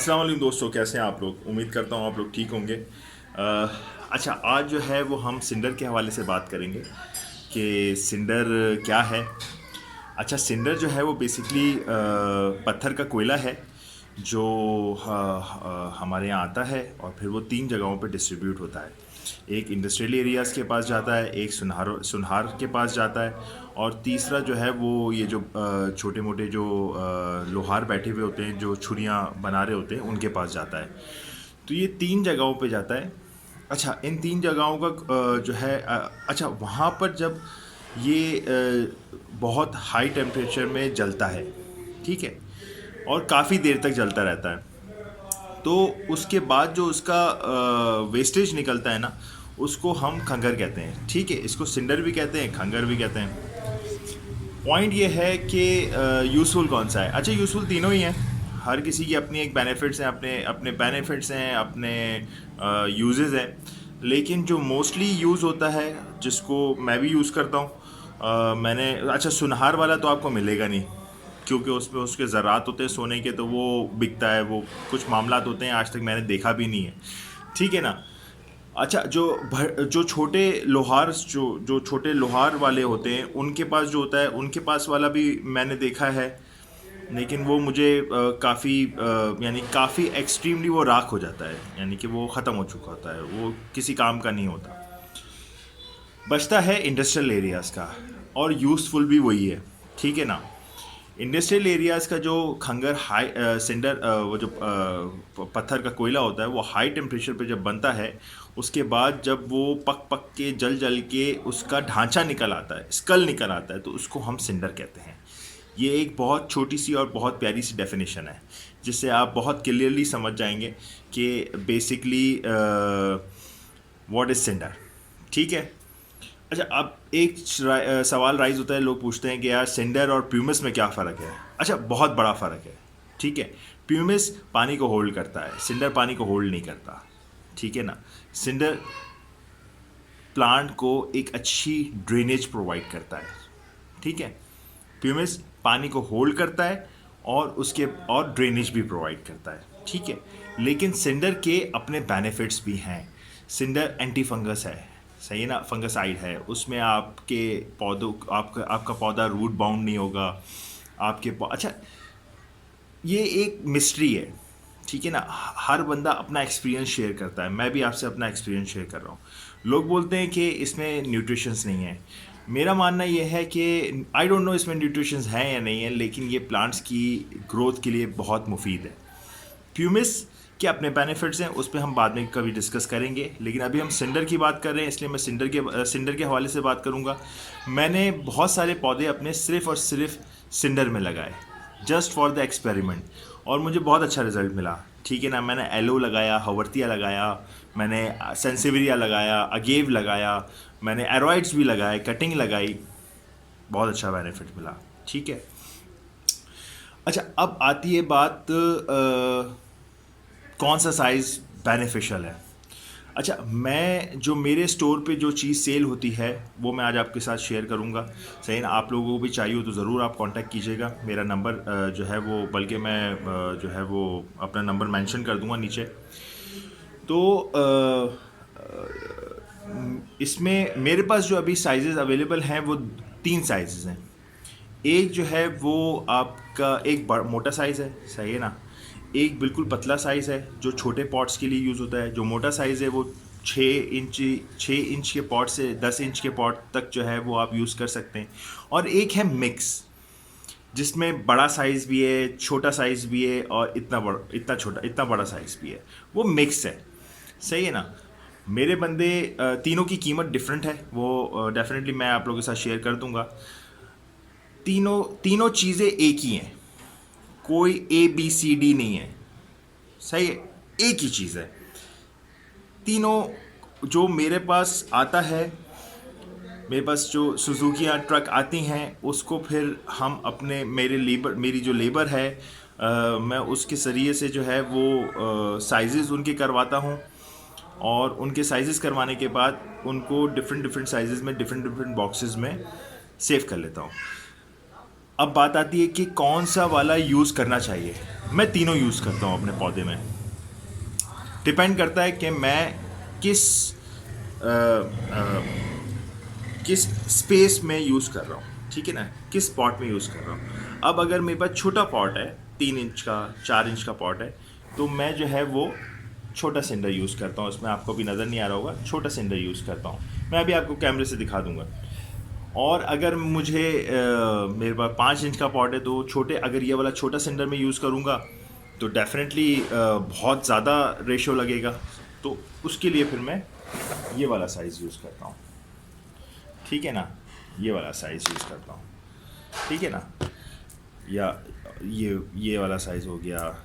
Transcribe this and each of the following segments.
अस्सलाम वालेकुम दोस्तों, कैसे हैं आप लोग। उम्मीद करता हूँ आप लोग ठीक होंगे। अच्छा, आज जो है वो हम सिंडर के हवाले से बात करेंगे कि सिंडर क्या है। अच्छा, सिंडर जो है वो बेसिकली पत्थर का कोयला है जो हमारे यहाँ आता है और फिर वो तीन जगहों पे डिस्ट्रीब्यूट होता है। एक इंडस्ट्रियल एरियाज़ के पास जाता है, एक सुनहार सुनहार के पास जाता है, और तीसरा जो है वो ये जो छोटे मोटे जो लोहार बैठे हुए होते हैं जो छुरियाँ बना रहे होते हैं उनके पास जाता है। तो ये तीन जगहों पे जाता है। अच्छा, इन तीन जगहों का जो है अच्छा, वहाँ पर जब ये बहुत हाई टेम्परेचर में जलता है, ठीक है, और काफ़ी देर तक जलता रहता है, तो उसके बाद जो उसका वेस्टेज निकलता है ना, उसको हम खंगर कहते हैं। ठीक है, इसको सिंडर भी कहते हैं, खंगर भी कहते हैं। पॉइंट ये है कि यूज़फुल कौन सा है। अच्छा, यूज़फुल तीनों ही हैं। हर किसी की अपनी एक बेनिफिट्स हैं, अपने अपने बेनिफिट्स हैं, अपने यूजेस हैं। लेकिन जो मोस्टली यूज़ होता है, जिसको मैं भी यूज़ करता हूँ, मैंने अच्छा, सुनहार वाला तो आपको मिलेगा नहीं, क्योंकि उसमें उसके ज़रात होते हैं सोने के, तो वो बिकता है। वो कुछ मामलात होते हैं, आज तक मैंने देखा भी नहीं है। ठीक है ना। अच्छा, जो छोटे लोहार जो जो छोटे लोहार वाले होते हैं उनके पास जो होता है, उनके पास वाला भी मैंने देखा है, लेकिन वो मुझे काफ़ी यानी काफ़ी एक्सट्रीमली वो राख हो जाता है, यानी कि वो ख़त्म हो चुका होता है, वो किसी काम का नहीं होता। बचता है इंडस्ट्रियल एरियाज़ का, और यूज़फुल भी वही है। ठीक है ना। इंडस्ट्रियल एरियाज़ का जो खंगर हाई सिंडर वो जो पत्थर का कोयला होता है, वो हाई टेम्परेचर पे जब बनता है, उसके बाद जब वो पक पक के जल जल के उसका ढांचा निकल आता है, स्कल निकल आता है, तो उसको हम सिंडर कहते हैं। ये एक बहुत छोटी सी और बहुत प्यारी सी डेफिनेशन है, जिससे आप बहुत क्लियरली समझ जाएंगे कि बेसिकली व्हाट इज़ सिंडर। ठीक है। अच्छा, अब एक सवाल राइज होता है, लोग पूछते हैं कि यार सिंडर और प्यूमिस में क्या फ़र्क है। अच्छा, बहुत बड़ा फ़र्क है। ठीक है। प्यूमिस पानी को होल्ड करता है, सिंडर पानी को होल्ड नहीं करता। ठीक है ना। सिंडर प्लांट को एक अच्छी ड्रेनेज प्रोवाइड करता है। ठीक है। प्यूमिस पानी को होल्ड करता है और उसके और ड्रेनेज भी प्रोवाइड करता है। ठीक है। लेकिन सिंडर के अपने बेनिफिट्स भी हैं। सिंडर एंटी फंगस है, सही है ना, फंगसाइड है। उसमें आपके पौधों आपका पौधा रूट बाउंड नहीं होगा। अच्छा, ये एक मिस्ट्री है। ठीक है ना। हर बंदा अपना एक्सपीरियंस शेयर करता है, मैं भी आपसे अपना एक्सपीरियंस शेयर कर रहा हूँ। लोग बोलते हैं कि इसमें न्यूट्रिशंस नहीं है। मेरा मानना ये है कि आई डोंट नो इसमें न्यूट्रिशंस हैं या नहीं है, लेकिन ये प्लांट्स की ग्रोथ के लिए बहुत मुफीद है। प्यूमिस के अपने बेनिफिट्स हैं, उस पर हम बाद में कभी डिस्कस करेंगे, लेकिन अभी हम सिंडर की बात कर रहे हैं, इसलिए मैं सिंडर के हवाले से बात करूंगा। मैंने बहुत सारे पौधे अपने सिर्फ और सिर्फ सिंडर में लगाए, जस्ट फॉर द एक्सपेरिमेंट, और मुझे बहुत अच्छा रिजल्ट मिला। ठीक है ना। मैंने एलो लगाया, हवर्तिया लगाया, मैंने सेंसिविरिया लगाया, अगेव लगाया, मैंने एरोइड्स भी लगाए, कटिंग लगाई, बहुत अच्छा बेनिफिट मिला। ठीक है। अच्छा, अब आती है बात कौन सा साइज़ बेनिफिशियल है। अच्छा, मैं जो मेरे स्टोर पे जो चीज़ सेल होती है वो मैं आज आपके साथ शेयर करूंगा। सही ना। आप लोगों को भी चाहिए हो तो ज़रूर आप कांटेक्ट कीजिएगा। मेरा नंबर जो है वो, बल्कि मैं जो है वो अपना नंबर मेंशन कर दूंगा नीचे। तो इसमें मेरे पास जो अभी साइजेस अवेलेबल हैं वो तीन साइजेस हैं। एक जो है वो आपका एक मोटा साइज़ है, सही है ना। एक बिल्कुल पतला साइज़ है जो छोटे पॉट्स के लिए यूज़ होता है। जो मोटा साइज़ है वो 6 इंच के पॉट से 10 इंच के पॉट तक जो है वो आप यूज़ कर सकते हैं। और एक है मिक्स, जिसमें बड़ा साइज़ भी है, छोटा साइज़ भी है, और इतना छोटा इतना बड़ा साइज़ भी है। वो मिक्स है, सही है ना। मेरे बंदे तीनों की कीमत डिफरेंट है, वो डेफिनेटली मैं आप लोगों के साथ शेयर कर दूंगा। तीनों तीनों चीज़ें एक ही हैं, कोई ABCD नहीं है, सही है, एक ही चीज़ है। तीनों जो मेरे पास आता है, मेरे पास जो सुजुकियाँ ट्रक आती हैं, उसको फिर हम अपने मेरी जो लेबर है, मैं उसके ज़रिए से जो है वो साइज़ेस उनके करवाता हूँ, और उनके साइज़ेस करवाने के बाद उनको डिफरेंट डिफरेंट साइज़ेस में डिफरेंट डिफरेंट बॉक्सेस में सेव कर लेता हूँ। अब बात आती है कि कौन सा वाला यूज़ करना चाहिए। मैं तीनों यूज़ करता हूँ अपने पौधे में। डिपेंड करता है कि मैं किस अ, अ, किस स्पेस में यूज़ कर रहा हूँ, ठीक है ना, किस पॉट में यूज़ कर रहा हूँ। अब अगर मेरे पास छोटा पॉट है, 3 इंच का 4 इंच का पॉट है, तो मैं जो है वो छोटा सिंडर यूज़ करता हूँ। इसमें आपको भी नज़र नहीं आ रहा होगा, छोटा सिंडर यूज़ करता हूँ। मैं अभी आपको कैमरे से दिखा दूंगा। और अगर मुझे मेरे पास 5 इंच का पॉट है, तो छोटे, अगर ये वाला छोटा सिंडर में यूज़ करूँगा तो डेफिनेटली बहुत ज़्यादा रेशो लगेगा। तो उसके लिए फिर मैं ये वाला साइज़ यूज़ करता हूँ, ठीक है ना, ये वाला साइज़ यूज़ करता हूँ, ठीक है ना। या ये वाला साइज़ हो गया,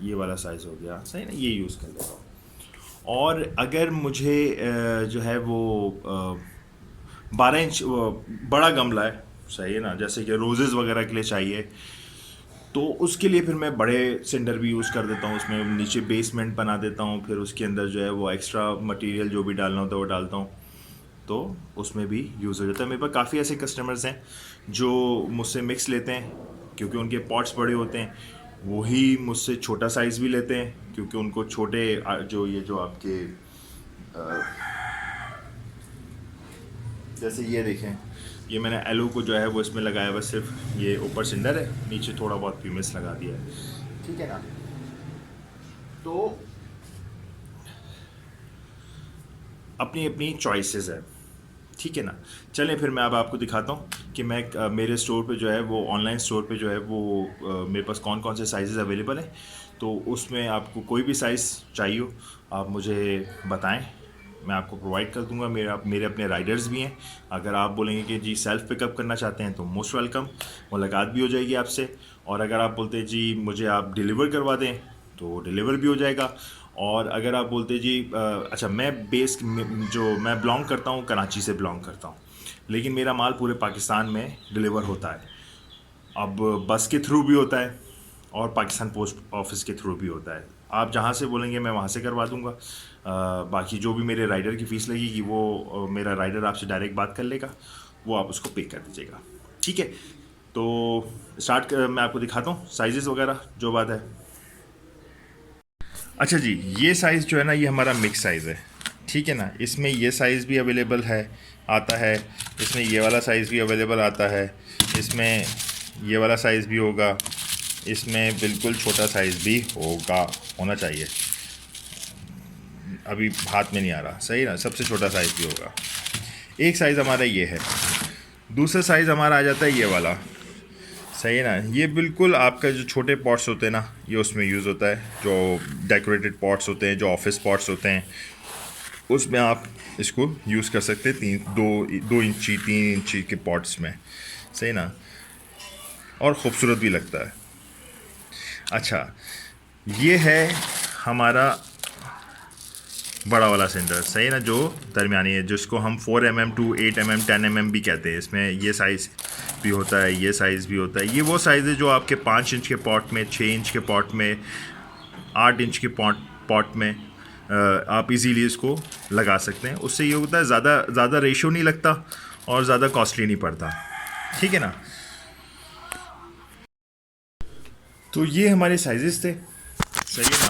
ये वाला साइज़ हो गया, सही ना, ये यूज़ कर लेता हूँ। और अगर मुझे जो है वो 12 इंच बड़ा गमला है, सही है ना, जैसे कि रोजेज़ वगैरह के लिए चाहिए, तो उसके लिए फिर मैं बड़े सिंडर भी यूज़ कर देता हूँ। उसमें नीचे बेसमेंट बना देता हूँ, फिर उसके अंदर जो है वो एक्स्ट्रा मटेरियल जो भी डालना होता है वो डालता हूँ, तो उसमें भी यूज़ हो जाता है। मेरे पास काफ़ी ऐसे कस्टमर्स हैं जो मुझसे मिक्स लेते हैं क्योंकि उनके पॉट्स बड़े होते हैं, वही मुझसे छोटा साइज़ भी लेते हैं क्योंकि उनको छोटे जो ये जो आपके जैसे ये देखें, ये मैंने एलो को जो है वो इसमें लगाया हुआ, सिर्फ ये ऊपर सिंडर है, नीचे थोड़ा बहुत प्यूमिस लगा दिया है, ठीक है ना। तो अपनी अपनी चॉइसेस है, ठीक है ना। चलें फिर मैं अब आपको दिखाता हूँ कि मैं मेरे स्टोर पे जो है वो ऑनलाइन स्टोर पे जो है वो मेरे पास कौन कौन से साइज़ अवेलेबल हैं। तो उसमें आपको कोई भी साइज़ चाहिए हो, आप मुझे बताएं, मैं आपको प्रोवाइड कर दूंगा। मेरे अपने राइडर्स भी हैं। अगर आप बोलेंगे कि जी सेल्फ़ पिकअप करना चाहते हैं तो मोस्ट वेलकम, मुलाकात भी हो जाएगी आपसे। और अगर आप बोलते हैं जी मुझे आप डिलीवर करवा दें तो डिलीवर भी हो जाएगा। और अगर आप बोलते जी अच्छा, जो मैं बिलोंग करता हूँ, कराची से बिलोंग करता हूँ, लेकिन मेरा माल पूरे पाकिस्तान में डिलीवर होता है। अब बस के थ्रू भी होता है और पाकिस्तान पोस्ट ऑफिस के थ्रू भी होता है। आप जहाँ से बोलेंगे मैं वहाँ से करवा दूँगा। बाकी जो भी मेरे राइडर की फ़ीस लगेगी वो मेरा राइडर आपसे डायरेक्ट बात कर लेगा, वो आप उसको पे कर दीजिएगा, ठीक है। तो मैं आपको दिखाता हूँ साइजेस वगैरह जो बात है। अच्छा जी, ये साइज़ जो है ना, ये हमारा मिक्स साइज़ है, ठीक है ना। इसमें ये साइज़ भी अवेलेबल है, आता है। इसमें ये वाला साइज़ भी अवेलेबल आता है। इसमें ये वाला साइज़ भी होगा। इसमें बिल्कुल छोटा साइज़ भी होना चाहिए। अभी हाथ में नहीं आ रहा, सही ना, सबसे छोटा साइज़ भी होगा। एक साइज़ हमारा ये है। दूसरा साइज़ हमारा आ जाता है ये वाला, सही है ना। ये बिल्कुल आपका जो छोटे पॉट्स होते हैं ना, ये उसमें यूज़ होता है। जो डेकोरेटेड पॉट्स होते हैं, जो ऑफिस पॉट्स होते हैं, उसमें आप इसको यूज़ कर सकते हैं। 2 इंची 3 इंची के पॉट्स में, सही ना, और ख़ूबसूरत भी लगता है। अच्छा, ये है हमारा बड़ा वाला सिलेंडर, सही ना, जो दरमियानी है, जिसको हम 4 mm टू 8 mm 10 mm भी कहते हैं। इसमें ये साइज़ भी होता है, ये साइज़ भी होता है। ये वो साइज़ है जो आपके 5 इंच के पॉट में, 6 इंच के पॉट में, 8 इंच के पॉट में आप इजीली इसको लगा सकते हैं। उससे ये होता है ज़्यादा रेशो नहीं लगता और ज़्यादा कॉस्टली नहीं पड़ता, ठीक है ना। तो ये हमारे साइजेस थे, सही है ना,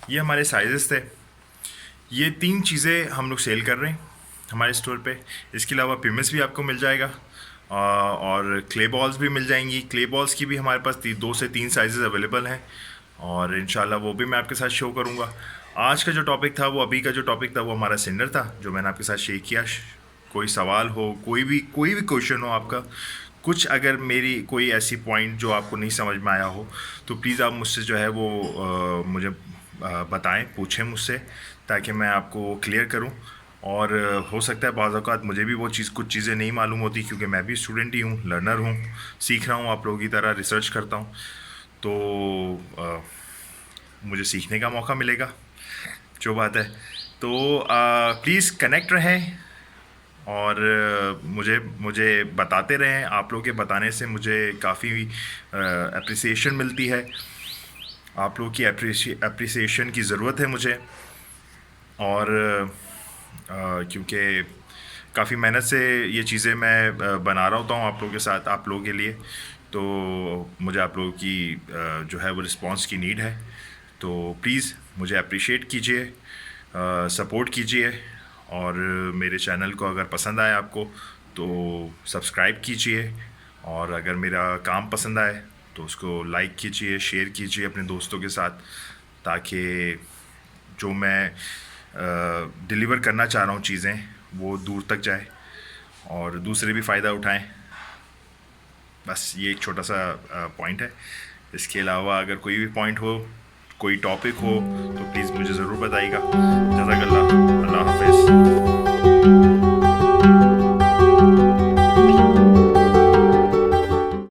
ये हमारे साइजेस थे। ये 3 चीज़ें हम लोग सेल कर रहे हैं हमारे स्टोर पे। इसके अलावा पिमिस भी आपको मिल जाएगा और क्ले बॉल्स भी मिल जाएंगी। क्ले बॉल्स की भी हमारे पास 2 से 3 साइजेस अवेलेबल हैं और इंशाल्लाह वो भी मैं आपके साथ शो करूँगा। आज का जो टॉपिक था, वो अभी का जो टॉपिक था, वो हमारा सिंडर था जो मैंने आपके साथ शेयर किया। कोई सवाल हो, कोई भी क्वेश्चन हो आपका, कुछ अगर मेरी कोई ऐसी पॉइंट जो आपको नहीं समझ में आया हो, तो प्लीज़ आप मुझसे जो है वो मुझे बताएं, पूछें मुझसे, ताकि मैं आपको क्लियर करूं। और हो सकता है बाज़ औक़ात मुझे भी वो कुछ चीज़ें नहीं मालूम होती, क्योंकि मैं भी स्टूडेंट ही हूँ, लर्नर हूँ, सीख रहा हूँ, आप लोगों की तरह रिसर्च करता हूँ। तो मुझे सीखने का मौका मिलेगा, जो बात है। तो प्लीज़ कनेक्ट रहें और मुझे मुझे बताते रहें। आप लोगों के बताने से मुझे काफ़ी अप्रिसिएशन मिलती है। आप लोगों की अप्रिसिएशन की ज़रूरत है मुझे। और क्योंकि काफ़ी मेहनत से ये चीज़ें मैं बना रहा होता हूँ आप लोगों के साथ, आप लोगों के लिए। तो मुझे आप लोगों की जो है वो रिस्पांस की नीड है। तो प्लीज़ मुझे अप्रिशिएट कीजिए, सपोर्ट कीजिए, और मेरे चैनल को अगर पसंद आए आपको तो सब्सक्राइब कीजिए, और अगर मेरा काम पसंद आए तो उसको लाइक कीजिए, शेयर कीजिए अपने दोस्तों के साथ, ताकि जो मैं डिलीवर करना चाह रहा हूँ चीज़ें वो दूर तक जाए और दूसरे भी फ़ायदा उठाएं। बस ये एक छोटा सा पॉइंट है। इसके अलावा अगर कोई भी पॉइंट हो, कोई टॉपिक हो, तो प्लीज़ मुझे ज़रूर बताइएगा। जज़ाकल्लाह। अल्लाह हाफ़िज़।